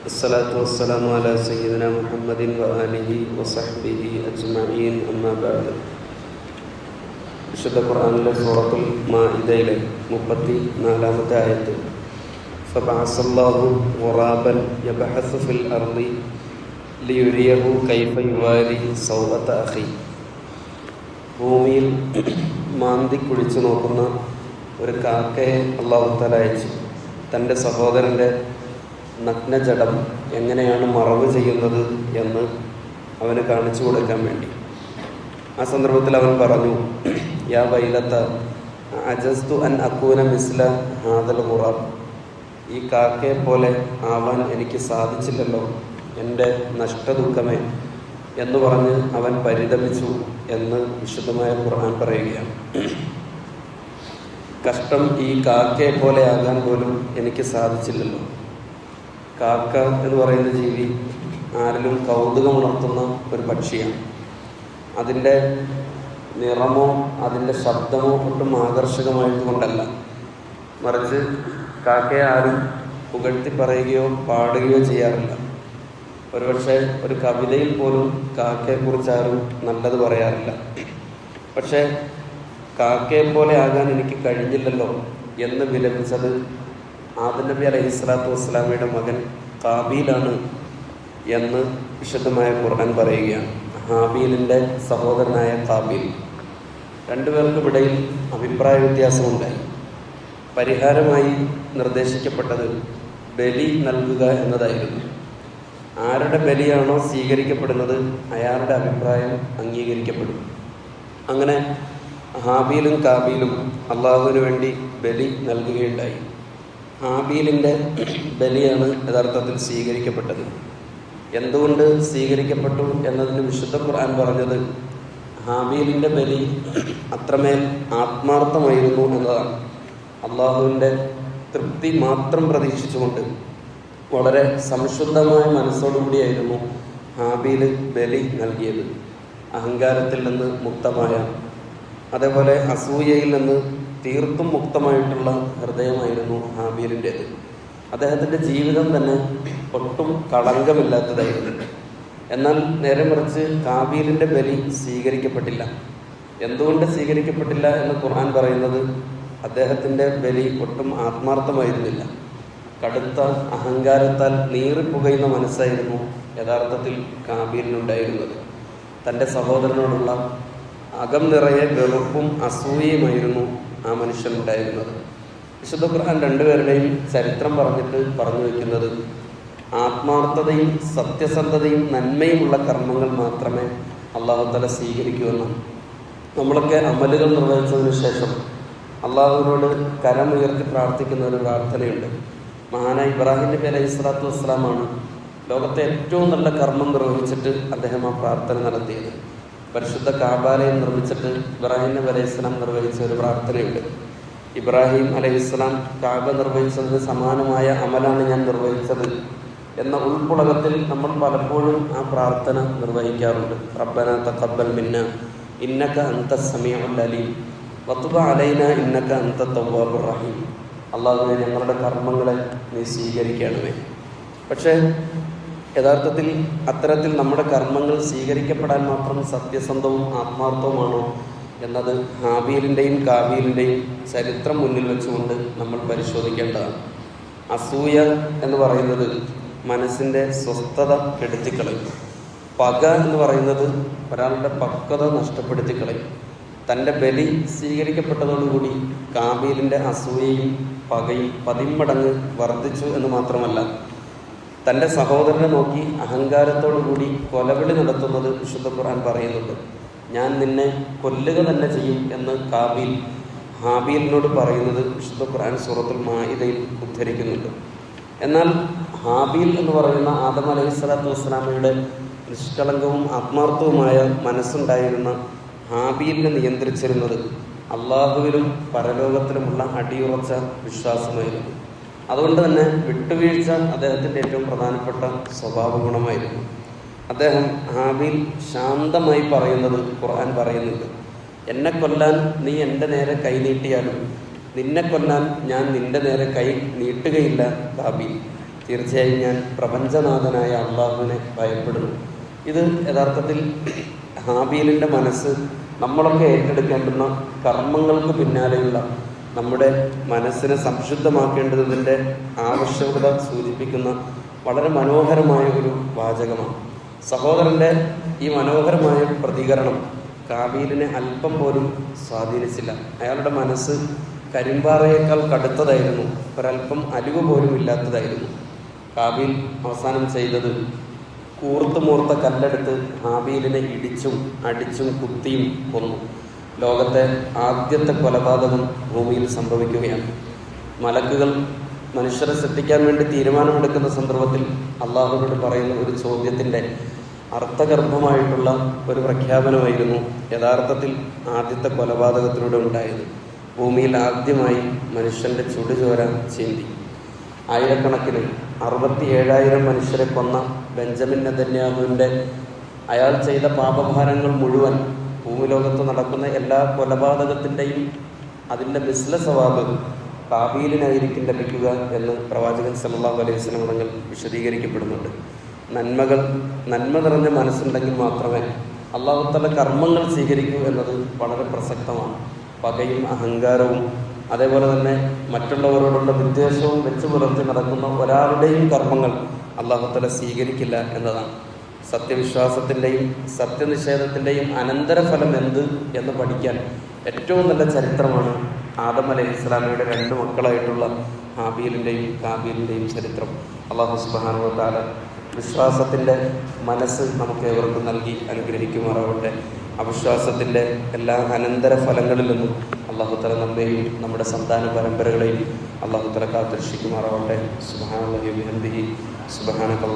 الصلاة والسلام على سيدنا محمد وآله وصحبه أجمعين أما بعد. വിശുദ്ധ ഖുർആനിലെ സൂറത്തുൽ മാഇദയിലെ 34-ാമത്തെ ആയത്ത്, ഫബഅസല്ലാഹു ഗുറാബൻ യബ്ഹസു ഫിൽ അർളി ലിയുരിയഹു കൈഫ യുവാരി സൗഅത അഖി. ഭൂമിയിൽ മാന്തി കുഴിച്ചു നോക്കുന്ന ഒരു കാക്കയെ അല്ലാഹു തആല അയച്ചു, തൻ്റെ സഹോദരൻ്റെ നഗ്നജടം എങ്ങനെയാണ് മറവ് ചെയ്യുന്നത് എന്ന് അവന് കാണിച്ചു കൊടുക്കാൻ വേണ്ടി. ആ സന്ദർഭത്തിൽ അവൻ പറഞ്ഞു, യാ വൈലത്ത അജസ്തു അൻ അക്കൂന മിസ്ല ഹാദൽ ഖുറാബ്. ഈ കാക്കയെ പോലെ ആവാൻ എനിക്ക് സാധിച്ചില്ലല്ലോ, എൻ്റെ നഷ്ടദുഃഖമേ എന്ന് പറഞ്ഞ് അവൻ പരിതപിച്ചു എന്ന് വിശുദ്ധമായ ഖുർആൻ പറയുകയാണ്. കഷ്ടം, ഈ കാക്കയെ പോലെ ആകാൻ പോലും എനിക്ക് സാധിച്ചില്ലല്ലോ. കാക്ക എന്ന് പറയുന്ന ജീവി ആരിലും കൗതുകമുണർത്തുന്ന ഒരു പക്ഷിയാണ്. അതിൻ്റെ നിറമോ അതിൻ്റെ ശബ്ദമോ ഒട്ടും ആകർഷകമായതുകൊണ്ടല്ല, മറിച്ച് കാക്കയെ ആരും പുകഴ്ത്തി പറയുകയോ പാടുകയോ ചെയ്യാറില്ല. ഒരുപക്ഷെ ഒരു കവിതയിൽ പോലും കാക്കയെക്കുറിച്ച് ആരും നല്ലത് പറയാറില്ല. പക്ഷേ കാക്കയെ പോലെ ആകാൻ എനിക്ക് കഴിഞ്ഞില്ലല്ലോ എന്ന് വിലപിച്ചത് ആദം നബി അലൈഹിസ്സലാത്തു വസ്സലാമയുടെ മകൻ ഖാബീലാണ് എന്ന് വിശുദ്ധമായ ഖുർആൻ പറയുകയാണ്. ഹാബീലിൻ്റെ സഹോദരനായ ഖാബീൽ. രണ്ടുപേർക്കുമിടയിൽ അഭിപ്രായ വ്യത്യാസമുണ്ടായി. പരിഹാരമായി നിർദ്ദേശിക്കപ്പെട്ടത് ബലി നൽകുക എന്നതായിരുന്നു. ആരുടെ ബലിയാണോ സ്വീകരിക്കപ്പെടുന്നത് അയാളുടെ അഭിപ്രായം അംഗീകരിക്കപ്പെടും. അങ്ങനെ ഹാബീലും കാബീലും അള്ളാഹുവിന് വേണ്ടി ബലി നൽകുകയുണ്ടായി. ഹാബീലിൻ്റെ ബലിയാണ് യഥാർത്ഥത്തിൽ സ്വീകരിക്കപ്പെട്ടത്. എന്തുകൊണ്ട് സ്വീകരിക്കപ്പെട്ടു എന്നതിന് വിശുദ്ധ ഖുർആൻ പറഞ്ഞത് ഹാബീലിൻ്റെ ബലി അത്രമേൽ ആത്മാർത്ഥമായിരുന്നു എന്നതാണ്. അള്ളാഹുവിൻ്റെ തൃപ്തി മാത്രം പ്രതീക്ഷിച്ചുകൊണ്ട് വളരെ സംശുദ്ധമായ മനസ്സോടുകൂടിയായിരുന്നു ഹാബീൽ ബലി നൽകിയത്. അഹങ്കാരത്തിൽ നിന്ന് മുക്തമായ, അതേപോലെ അസൂയയിൽ നിന്ന് തീർത്തും മുക്തമായിട്ടുള്ള ഹൃദയമായിരുന്നു ഹാബീലിൻ്റേത്. അദ്ദേഹത്തിൻ്റെ ജീവിതം തന്നെ ഒട്ടും കളങ്കമില്ലാത്തതായിരുന്നു. എന്നാൽ നേരെ മറിച്ച് കാബീലിൻ്റെ ബലി സ്വീകരിക്കപ്പെട്ടില്ല. എന്തുകൊണ്ട് സ്വീകരിക്കപ്പെട്ടില്ല എന്ന് ഖുർആൻ പറയുന്നത് അദ്ദേഹത്തിൻ്റെ ബലി ഒട്ടും ആത്മാർത്ഥമായിരുന്നില്ല. കടുത്ത അഹങ്കാരത്താൽ നീറിപ്പുകയുന്ന മനസ്സായിരുന്നു യഥാർത്ഥത്തിൽ കാബീലിനുണ്ടായിരുന്നത്. തൻ്റെ സഹോദരനോടുള്ള അകം നിറയെ വെറുപ്പും അസൂയയുമായിരുന്നു ആ മനുഷ്യനുണ്ടായിരുന്നത്. വിശുദ്ധ ഖുർആൻ രണ്ടുപേരുടെയും ചരിത്രം പറഞ്ഞിട്ട് പറഞ്ഞു വയ്ക്കുന്നത് ആത്മാർത്ഥതയും സത്യസന്ധതയും നന്മയുമുള്ള കർമ്മങ്ങൾ മാത്രമേ അള്ളാഹു തആല സ്വീകരിക്കുമെന്നാണ്. നമ്മളൊക്കെ അമലുകൾ നിർവഹിച്ചതിന് ശേഷം അള്ളാഹുവിനോട് കരമുയർത്തി പ്രാർത്ഥിക്കുന്ന ഒരു പ്രാർത്ഥനയുണ്ട്. മഹാനായ ഇബ്രാഹിം നബി അലൈഹിസ്സലാത്തു വസ്സലാമാണ് ലോകത്തെ ഏറ്റവും നല്ല കർമ്മം നിർവഹിച്ചിട്ട് അദ്ദേഹം ആ പ്രാർത്ഥന നടത്തിയത്. പരിശുദ്ധ കാബാലയം നിർമ്മിച്ചിട്ട് ഇബ്രാഹിം നബി അലൈഹിസ്സലാം നിർവഹിച്ച ഒരു പ്രാർത്ഥനയുണ്ട്. ഇബ്രാഹിം അലൈഹിസ്സലാം കാബ നിർവഹിച്ചതിന് സമാനമായ അമലാണ് ഞാൻ നിർവഹിച്ചത് എന്ന ഉൾപ്പുളകത്തിൽ നമ്മൾ പലപ്പോഴും ആ പ്രാർത്ഥന നിർവഹിക്കാറുണ്ട്. റബ്ബനാ തഖബ്ബൽ മിന്നാ ഇന്നക അൻതസ് സമീഉൽ അലീം വതുബ് അലൈനാ ഇന്നക അൻതത് തവ്വാബുർ റഹീം. അല്ലാഹുവേ, ഞങ്ങളുടെ കർമ്മങ്ങളെ നീ സ്വീകരിക്കണമേ. പക്ഷേ യഥാർത്ഥത്തിൽ അത്തരത്തിൽ നമ്മുടെ കർമ്മങ്ങൾ സ്വീകരിക്കപ്പെടാൻ മാത്രം സത്യസന്ധവും ആത്മാർത്ഥവുമാണോ എന്നത് ഹാബീലിൻ്റെയും കാബീലിൻ്റെയും ചരിത്രം മുന്നിൽ വെച്ചുകൊണ്ട് നമ്മൾ പരിശോധിക്കേണ്ടതാണ്. അസൂയ എന്ന് പറയുന്നത് മനസ്സിൻ്റെ സ്വസ്ഥത കെടുത്തിക്കളയും. പക എന്ന് പറയുന്നത് ഒരാളുടെ പക്വത നഷ്ടപ്പെടുത്തിക്കളയും. തൻ്റെ ബലി സ്വീകരിക്കപ്പെട്ടതോടുകൂടി കാബീലിൻ്റെ അസൂയയും പകയും 10 മടങ്ങ് വർദ്ധിച്ചു എന്ന് മാത്രമല്ല, തൻ്റെ സഹോദരനെ നോക്കി അഹങ്കാരത്തോടുകൂടി കൊലവിളി നടത്തുന്നത് വിശുദ്ധ ഖുർആൻ പറയുന്നുണ്ട്. ഞാൻ നിന്നെ കൊല്ലുക തന്നെ ചെയ്യും എന്ന് കാബീൽ ഹാബീലിനോട് പറയുന്നത് വിശുദ്ധ ഖുർആൻ സൂറത്തുൽ മാഇദയിൽ ഉദ്ധരിക്കുന്നുണ്ട്. എന്നാൽ ഹാബീൽ എന്ന് പറയുന്ന ആദം അലൈഹിസ്സലാത്തു വസ്സലാമയുടെ നിഷ്കളങ്കവും ആത്മാർത്ഥവുമായ മനസ്സുണ്ടായിരുന്ന ഹാബീലിനെ നിയന്ത്രിച്ചിരുന്നത് അള്ളാഹുവിലും പരലോകത്തിലുമുള്ള അടിയുറച്ച വിശ്വാസമായിരുന്നു. അതുകൊണ്ട് തന്നെ വിട്ടുവീഴ്ച അദ്ദേഹത്തിൻ്റെ ഏറ്റവും പ്രധാനപ്പെട്ട സ്വഭാവ ഗുണമായിരുന്നു. അദ്ദേഹം ഹാബീൽ ശാന്തമായി പറയുന്നത് ഖുർആൻ പറയുന്നുണ്ട്, എന്നെ കൊല്ലാൻ നീ എൻ്റെ നേരെ കൈ നീട്ടിയാലും നിന്നെ കൊല്ലാൻ ഞാൻ നിന്റെ നേരെ കൈ നീട്ടുകയില്ല ഹാബീൽ. തീർച്ചയായും ഞാൻ പ്രപഞ്ചനാഥനായ അള്ളാഹുവിനെ ഭയപ്പെടുന്നു. ഇത് യഥാർത്ഥത്തിൽ ഹാബീലിൻ്റെ മനസ്സ് നമ്മളൊക്കെ ഏറ്റെടുക്കേണ്ടുന്ന കർമ്മങ്ങൾക്ക് പിന്നാലെയുള്ള നമ്മുടെ മനസ്സിനെ സംശുദ്ധമാക്കേണ്ടതിൻ്റെ ആവശ്യകത സൂചിപ്പിക്കുന്ന വളരെ മനോഹരമായ ഒരു വാചകമാണ്. സഹോദരൻ്റെ ഈ മനോഹരമായ പ്രതികരണം കാബീലിനെ അല്പം പോലും സ്വാധീനിച്ചില്ല. അയാളുടെ മനസ്സ് കരിമ്പാറയേക്കാൾ കടുത്തതായിരുന്നു, ഒരല്പം അലിവ് പോലും ഇല്ലാത്തതായിരുന്നു. കാബീൽ അവസാനം ചെയ്തത് കൂർത്തുമൂർത്ത കല്ലെടുത്ത് ഹാബീലിനെ ഇടിച്ചും അടിച്ചും കുത്തിയും കൊന്നു. ലോകത്തെ ആദ്യത്തെ കൊലപാതകം ഭൂമിയിൽ സംഭവിക്കുകയാണ്. മലക്കുകൾ മനുഷ്യരെ സൃഷ്ടിക്കാൻ വേണ്ടി തീരുമാനമെടുക്കുന്ന സന്ദർഭത്തിൽ അള്ളാഹുവോട് പറയുന്ന ഒരു ചോദ്യത്തിൻ്റെ അർത്ഥഗർഭമായിട്ടുള്ള ഒരു പ്രഖ്യാപനമായിരുന്നു യഥാർത്ഥത്തിൽ ആദ്യത്തെ കൊലപാതകത്തിലൂടെ ഉണ്ടായത്. ഭൂമിയിൽ ആദ്യമായി മനുഷ്യൻ്റെ ചുടുചോര ചീന്തി. ആയിരക്കണക്കിന് 67,000 മനുഷ്യരെ കൊന്ന ബെഞ്ചമിൻ നെതന്യാഹുവിൻ്റെ അയാൾ ചെയ്ത പാപഭാരങ്ങൾ മുഴുവൻ ഭൂമിലോകത്ത് നടക്കുന്ന എല്ലാ കൊലപാതകത്തിൻ്റെയും അതിൻ്റെ മിസ്ല സവാബ് കാബീലിനായിരിക്കും ലഭിക്കുക എന്ന് പ്രവാചകൻ സല്ലല്ലാഹു അലൈഹി വസല്ലം തങ്ങൾ വിശദീകരിക്കപ്പെടുന്നുണ്ട്. നന്മ നിറഞ്ഞ മനസ്സുണ്ടെങ്കിൽ മാത്രമേ അല്ലാഹു തആല കർമ്മങ്ങൾ സ്വീകരിക്കൂ എന്നത് വളരെ പ്രസക്തമാണ്. പകയും അഹങ്കാരവും അതേപോലെ തന്നെ മറ്റുള്ളവരോടുള്ള വിദ്വേഷവും വെച്ച് പുലർത്തി നടക്കുന്ന ഒരാളുടെയും കർമ്മങ്ങൾ അല്ലാഹു തആല സ്വീകരിക്കില്ല എന്നതാണ്. സത്യവിശ്വാസത്തിൻ്റെയും സത്യനിഷേധത്തിൻ്റെയും അനന്തരഫലം എന്ത് എന്ന് പഠിക്കാൻ ഏറ്റവും നല്ല ചരിത്രമാണ് ആദം അലൈഹിസ്സലാമയുടെ 2 മക്കളായിട്ടുള്ള ഹാബീലിൻ്റെയും കാബീലിൻ്റെയും ചരിത്രം. അല്ലാഹു സുബ്ഹാനഹു വ തആല വിശ്വാസത്തിൻ്റെ മനസ്സ് നമുക്ക് ഏവർക്കും നൽകി അനുഗ്രഹിക്കുമാറാവട്ടെ. അവിശ്വാസത്തിൻ്റെ എല്ലാ അനന്തര ഫലങ്ങളിൽ നിന്നും അല്ലാഹു തആല നമ്മെയും നമ്മുടെ സന്താന പരമ്പരകളെയും അല്ലാഹു തആല കാത്തുരക്ഷിക്കുമാറാവട്ടെ. സുബ്ഹാനല്ലാഹി വബിഹംദിഹി സുബ്ഹാനക